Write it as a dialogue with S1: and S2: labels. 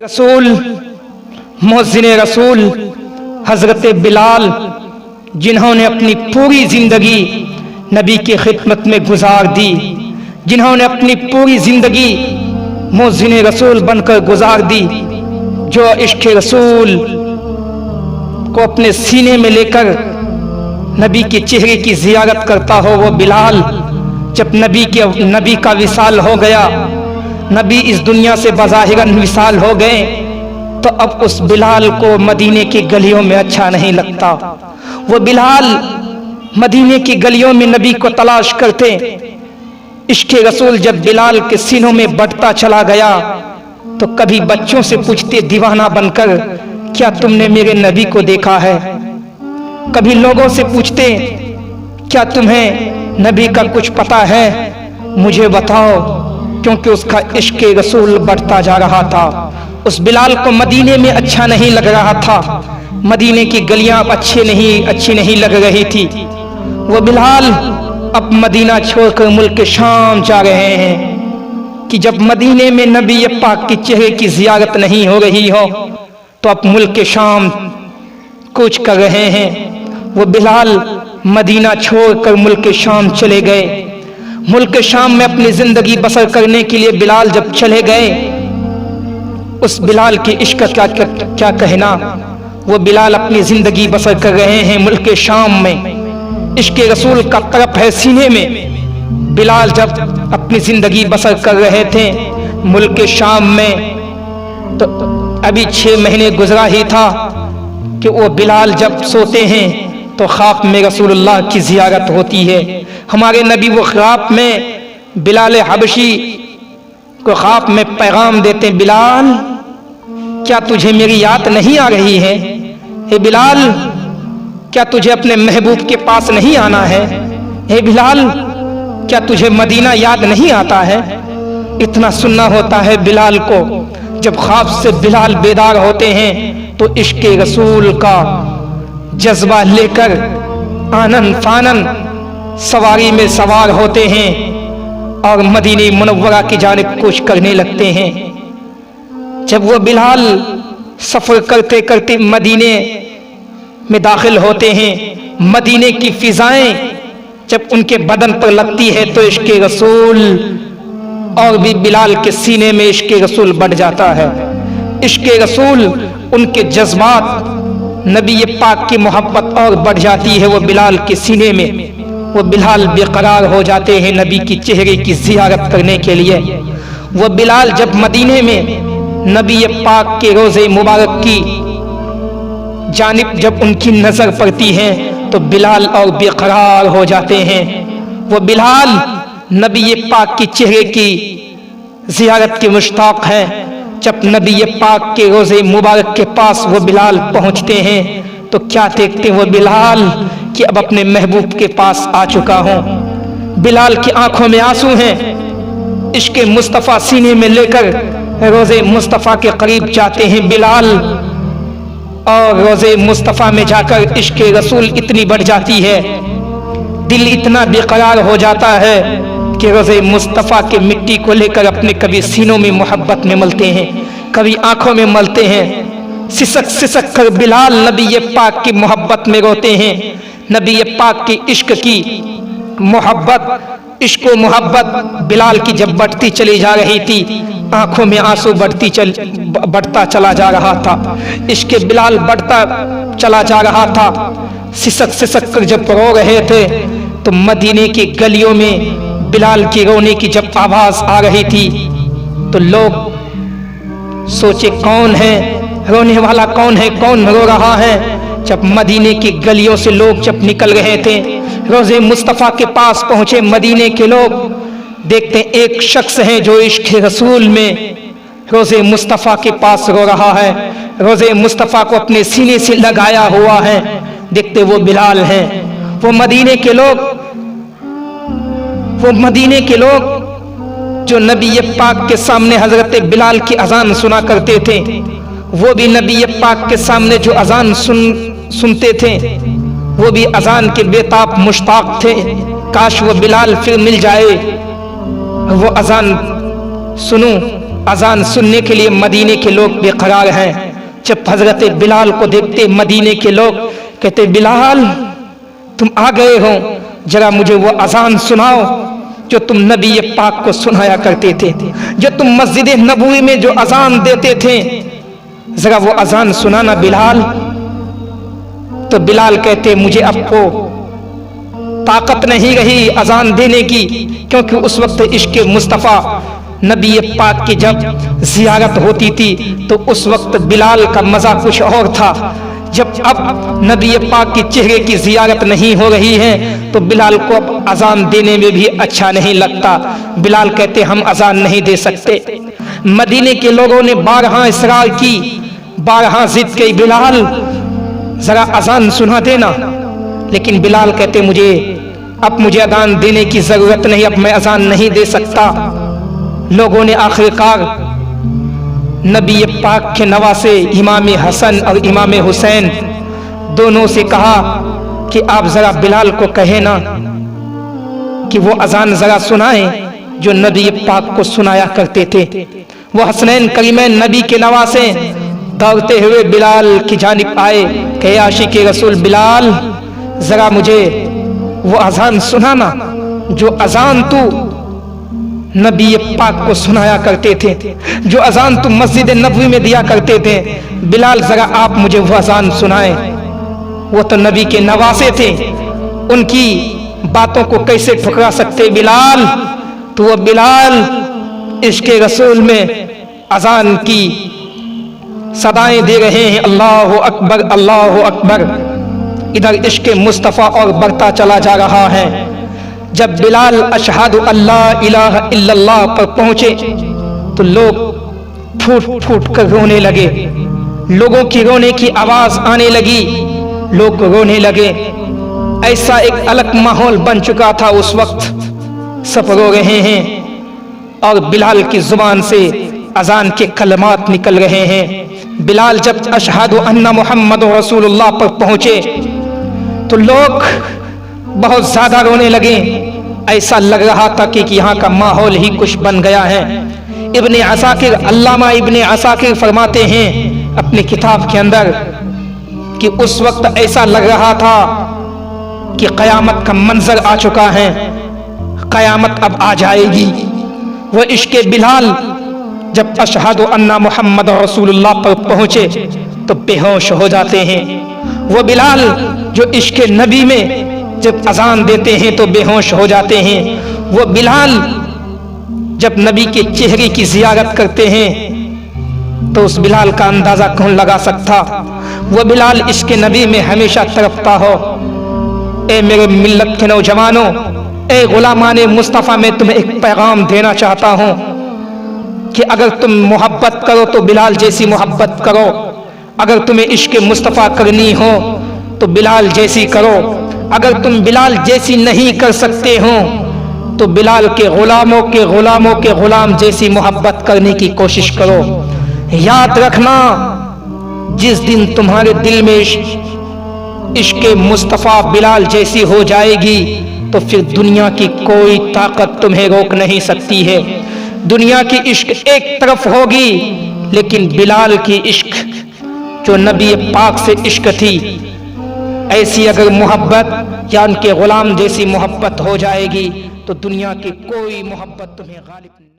S1: रसूल मुअज्जिन रसूल हज़रत बिलाल, जिन्होंने अपनी पूरी ज़िंदगी नबी की खिदमत में गुजार दी, जिन्होंने अपनी पूरी ज़िंदगी मुअज्जिन रसूल बनकर गुजार दी, जो इश्क़ रसूल को अपने सीने में लेकर नबी के चेहरे की ज़ियारत करता हो वो बिलाल, जब नबी का विसाल हो गया, नबी इस दुनिया से बज़ाहिरन विसाल हो गए, तो अब उस बिलाल को मदीने की गलियों में अच्छा नहीं लगता। वो बिलाल मदीने की गलियों में नबी को तलाश करते। इश्क़ रसूल जब बिलाल के सीनों में बढ़ता चला गया, तो कभी बच्चों से पूछते दीवाना बनकर, क्या तुमने मेरे नबी को देखा है? कभी लोगों से पूछते, क्या तुम्हें नबी का कुछ पता है? मुझे बताओ, क्योंकि उसका इश्क़ रसूल बढ़ता जा रहा था। उस बिलाल को मदीने में अच्छा नहीं लग रहा था, मदीने की गलियां अच्छी नहीं लग रही थी। वो बिलाल अब मदीना छोड़कर मुल्क शाम जा रहे हैं कि जब मदीने में नबी पाक के चेहरे की ज़ियारत नहीं हो रही हो, तो अब मुल्क शाम कूच कर रहे हैं। वो बिलाल मदीना छोड़कर मुल्क शाम चले गए। मुल्क शाम में अपनी जिंदगी बसर करने के लिए बिलाल जब चले गए, उस बिलाल के इश्क का क्या कहना। वो बिलाल अपनी जिंदगी बसर कर रहे हैं मुल्क शाम में, इश्क रसूल का तरफ है सीने में। बिलाल जब अपनी जिंदगी बसर कर रहे थे मुल्क शाम में, तो अभी 6 महीने गुजरा ही था कि वो बिलाल जब सोते हैं तो ख्वाब में रसूलुल्लाह की ज़ियारत होती है। हमारे नबी वो ख्वाब में बिलाल हबशी को ख्वाब में पैगाम देते, बिलाल क्या तुझे मेरी याद नहीं आ रही है? हे बिलाल, क्या तुझे अपने महबूब के पास नहीं आना है? हे बिलाल, क्या तुझे मदीना याद नहीं आता है? इतना सुनना होता है बिलाल को। जब ख्वाब से बिलाल बेदार होते हैं तो इश्क़ रसूल का जज्बा लेकर आनन फानन सवारी में सवार होते हैं और मदीने मुनव्वरा की जानिब कूच करने लगते हैं। जब वो बिलाल सफ़र करते करते मदीने में दाखिल होते हैं, मदीने की फिजाएं जब उनके बदन पर लगती है तो इश्क़ रसूल और भी बिलाल के सीने में इश्क़ रसूल बढ़ जाता है। इश्क़ रसूल, उनके जज्बात, नबी पाक की मोहब्बत और बढ़ जाती है वो बिलाल के सीने में। वो बिलाल बेकरार हो जाते हैं नबी की चेहरे की ज़ियारत करने के लिए। वो बिलाल जब मदीने में नबी पाक के रोज़े मुबारक की जानिब जब उनकी नज़र पड़ती है तो बिलाल और बेकरार हो जाते हैं। वो बिलाल नबी पाक की चेहरे की ज़ियारत के मुश्ताक़ हैं। जब नबी पाक के रोज़े मुबारक के पास वो बिलाल पहुँचते हैं तो क्या देखते वो बिलाल कि अब अपने महबूब के पास आ चुका हूँ। बिलाल की आंखों में आंसू हैं। इश्क़ मुस्तफ़ा सीने में लेकर रोज़े मुस्तफ़ा के करीब जाते हैं बिलाल, और रोज़े मुस्तफ़ा में जाकर इश्क़ रसूल इतनी बढ़ जाती है, दिल इतना बेकरार हो जाता है कि रोज़े मुस्तफ़ा के मिट्टी को लेकर अपने कभी सीनों में मोहब्बत में मलते हैं, कभी आंखों में मलते हैं। सिसक सिसक कर बिलाल नबी पाक की मोहब्बत में रोते हैं। नबी पाक की इश्क की मोहब्बत, इश्क व मोहब्बत बिलाल की जब बढ़ती चली जा रही थी, आंखों में आंसू बढ़ता चला जा रहा था। इश्क बिलाल बढ़ता चला जा रहा था। सिसक सिसक कर जब रो रहे थे तो मदीने की गलियों में बिलाल की रोने की जब आवाज़ आ रही थी तो लोग सोचे कौन है रोने वाला, कौन है, कौन रो रहा है। जब मदीने की गलियों से लोग जब निकल रहे थे, रोज़े मुस्तफ़ा के पास पहुँचे मदीने के लोग, देखते एक शख्स है जो इश्क़ रसूल में रोज़े मुस्तफ़ा के पास रो रहा है, रोज़े मुस्तफ़ा को अपने सीने से लगाया हुआ है। देखते वो बिलाल हैं। वो मदीने के लोग जो नबी पाक के सामने हज़रत बिलाल की अज़ान सुना करते थे, वो भी नबी पाक के सामने जो अज़ान सुनते थे, वो भी अज़ान के बेताब मुश्ताक़ थे। काश वो बिलाल फिर मिल जाए, वो अज़ान सुनूं अजान सुनने के लिए मदीने के लोग बेकरार हैं। जब हजरत बिलाल को देखते मदीने के लोग कहते, बिलाल तुम आ गए हो, जरा मुझे वो अजान सुनाओ जो तुम नबी पाक को सुनाया करते थे, जो तुम मस्जिद नबवी में जो अजान देते थे, जरा वो अजान सुनाना बिलाल। तो बिलाल कहते, मुझे अब को ताकत नहीं रही अजान देने की, क्योंकि उस वक्त इश्क मुस्तफ़ा नबी पाक की जब जियारत होती थी तो उस वक्त बिलाल का मजा कुछ और था। जब अब नबी पाक की चेहरे की जियारत नहीं हो रही है तो बिलाल को अब अजान देने में भी अच्छा नहीं लगता। बिलाल कहते, हम अजान नहीं दे सकते। मदीने के लोगों ने बारहा इसरार की, बारहा जिद की, बिलाल जरा अजान सुना देना। लेकिन बिलाल कहते, मुझे अजान देने की जरूरत नहीं, अब मैं अजान नहीं दे सकता। लोगों ने आखिरकार नबी पाक के नवासे इमाम हसन और इमाम हुसैन दोनों से कहा कि आप जरा बिलाल को कहे ना कि वो अजान जरा सुनाएं जो नबी पाक को सुनाया करते थे। वो हसनैन करीमैन नबी के नवासे दौड़ते हुए बिलाल की जानिब आए, कहे, आशिक रसूल बिलाल जरा मुझे वो अजान सुनाना जो अजान तू नबी पाक को सुनाया करते थे, जो अजान तुम मस्जिद नबवी में दिया करते थे। बिलाल जरा आप मुझे वो अजान सुनाए। वो तो नबी के नवासे थे, उनकी बातों को कैसे ठुकरा सकते बिलाल। तो वो बिलाल इश्क रसूल में अजान की सदाएं दे रहे हैं, अल्लाह अकबर अल्लाह अकबर। इधर इश्क मुस्तफ़ा और बढ़ता चला जा रहा है। जब बिलाल अशहदु अल्लाह इलाहा इल्लल्लाह पर पहुंचे तो लोग फूट फूट कर रोने लगे, लोगों की रोने की आवाज आने लगी, लोग रोने लगे। ऐसा एक अलग माहौल बन चुका था उस वक्त। सब रो रहे हैं और बिलाल की जुबान से अजान के कलमात निकल रहे हैं। बिलाल जब अशहदु अन्ना मुहम्मद रसूलुल्लाह पर पहुंचे तो लोग बहुत ज्यादा रोने लगे। ऐसा लग रहा था कि यहाँ का माहौल ही कुछ बन गया है। इब्ने असाकिर, अल्लामा इब्ने असाकिर फरमाते हैं अपनी किताब के अंदर कि उस वक्त ऐसा लग रहा था कि कयामत का मंजर आ चुका है, कयामत अब आ जाएगी। वो इश्क बिलाल जब अशहदु अन्ना मुहम्मद रसूलुल्लाह पर पहुंचे तो बेहोश हो जाते हैं। वो बिलाल जो इश्क नबी में जब अजान देते हैं तो बेहोश हो जाते हैं। वो बिलाल जब नबी के चेहरे की जियारत करते हैं तो उस बिलाल का अंदाजा कौन लगा सकता। वो बिलाल इश्क नबी में हमेशा तड़पता हो। ए मेरे मिल्लत के नौजवानों, ए गुलामाने मुस्तफ़ा, मैं तुम्हें एक पैगाम देना चाहता हूं कि अगर तुम मोहब्बत करो तो बिलाल जैसी मोहब्बत करो। अगर तुम्हें इश्क मुस्तफ़ा करनी हो तो बिलाल जैसी करो। अगर तुम बिलाल जैसी नहीं कर सकते हो तो बिलाल के गुलामों के गुलाम जैसी मोहब्बत करने की कोशिश करो। याद रखना, जिस दिन तुम्हारे दिल में इश्क मुस्तफ़ा बिलाल जैसी हो जाएगी तो फिर दुनिया की कोई ताकत तुम्हें रोक नहीं सकती है। दुनिया की इश्क एक तरफ होगी, लेकिन बिलाल की इश्क जो नबी पाक से इश्क थी, ऐसी अगर मोहब्बत या उनके गुलाम जैसी मोहब्बत हो जाएगी तो दुनिया की कोई मोहब्बत तुम्हें गालिब नहीं।